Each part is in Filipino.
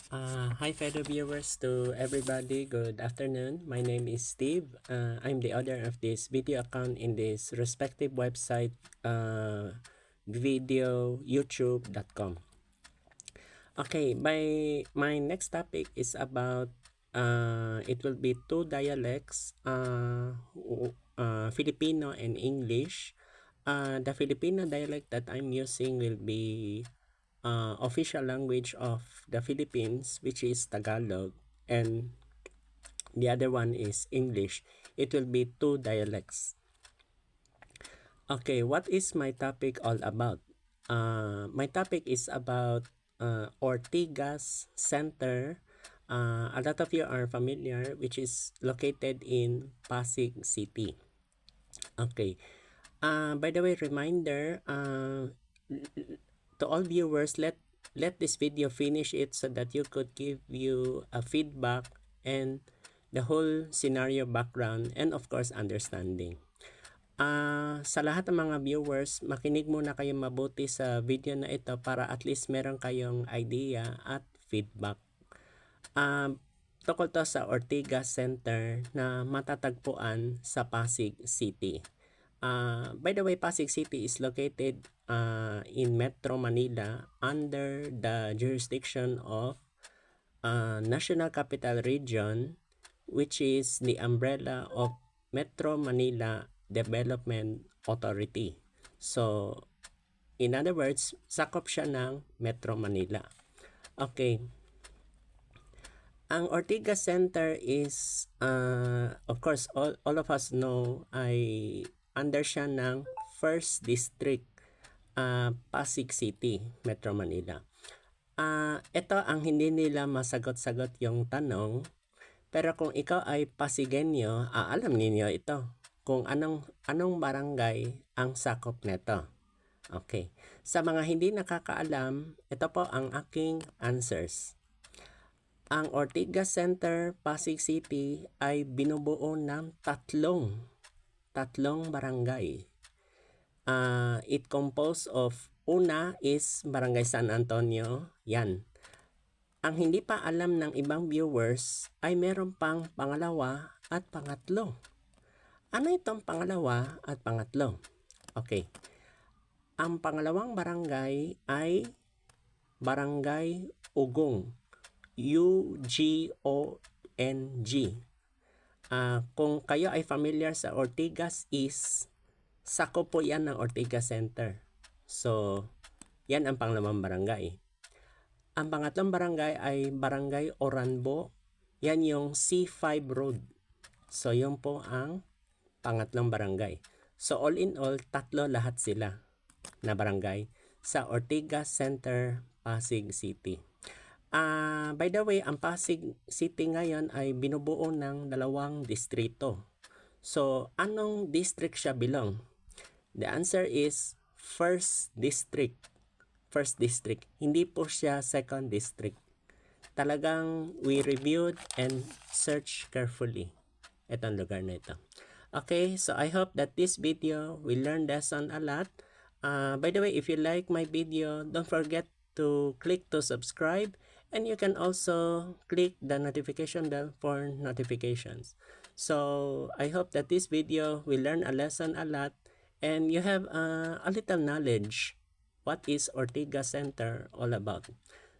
Hi fellow viewers to everybody, good afternoon. My name is Steve. I'm the owner of this video account in this respective website, videoyoutube.com. Okay, my next topic is about, it will be two dialects, Filipino and English. The Filipino dialect that I'm using will be official language of the Philippines, which is Tagalog, and the other one is English. It will be two dialects. Okay, what is my topic all about? My topic is about Ortigas Center. A lot of you are familiar, which is located in Pasig City. Okay. By the way, reminder, to all viewers, let this video finish it so that you could give you a feedback and the whole scenario background and of course understanding. Sa lahat ng mga viewers, makinig muna kayo mabuti sa video na ito para at least meron kayong idea at feedback. Tukol to sa Ortigas Center na matatagpuan sa Pasig City. By the way, Pasig City is located in Metro Manila under the jurisdiction of National Capital Region, which is the umbrella of Metro Manila Development Authority. So, in other words, sakop siya ng Metro Manila. Okay. Ang Ortigas Center is, of course, all of us know, ay under siya ng 1st District, Pasig City, Metro Manila. Ito ang hindi nila masagot-sagot yung tanong, pero kung ikaw ay Pasigenyo, alam ninyo ito kung anong barangay ang sakop nito. Okay. Sa mga hindi nakakaalam, ito po ang aking answers. Ang Ortigas Center, Pasig City ay binubuo ng tatlong barangay. It composed of, una is Barangay San Antonio, yan. Ang hindi pa alam ng ibang viewers ay meron pang pangalawa at pangatlo. Ano itong pangalawa at pangatlo? Okay. Ang pangalawang barangay ay Barangay Ugong. UGONG. Kung kayo ay familiar sa Ortigas East, sakop po yan ng Ortigas Center. So, yan ang pangalawang barangay. Ang pangatlong barangay ay Barangay Oranbo. Yan yung C5 Road. So, yun po ang pangatlong barangay. So, all in all, tatlo lahat sila na barangay sa Ortigas Center, Pasig City. By the way, ang Pasig City ngayon ay binubuo ng dalawang distrito. So, anong district siya belong? The answer is 1st District. 1st District. Hindi po siya 2nd District. Talagang we reviewed and searched carefully itong lugar na ito. Okay, so I hope that this video will learn lesson a lot. By the way, if you like my video, don't forget to click to subscribe, and you can also click the notification bell for notifications. So I hope that this video will learn a lesson a lot and you have a little knowledge what is Ortigas Center all about.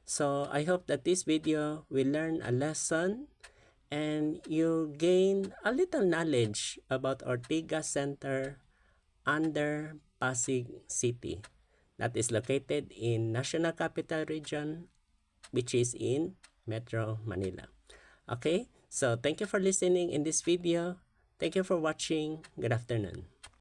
So I hope that this video will learn a lesson and you gain a little knowledge about Ortigas Center under Pasig City that is located in National Capital Region, which is in Metro Manila. Okay, so thank you for listening in this video. Thank you for watching. Good afternoon.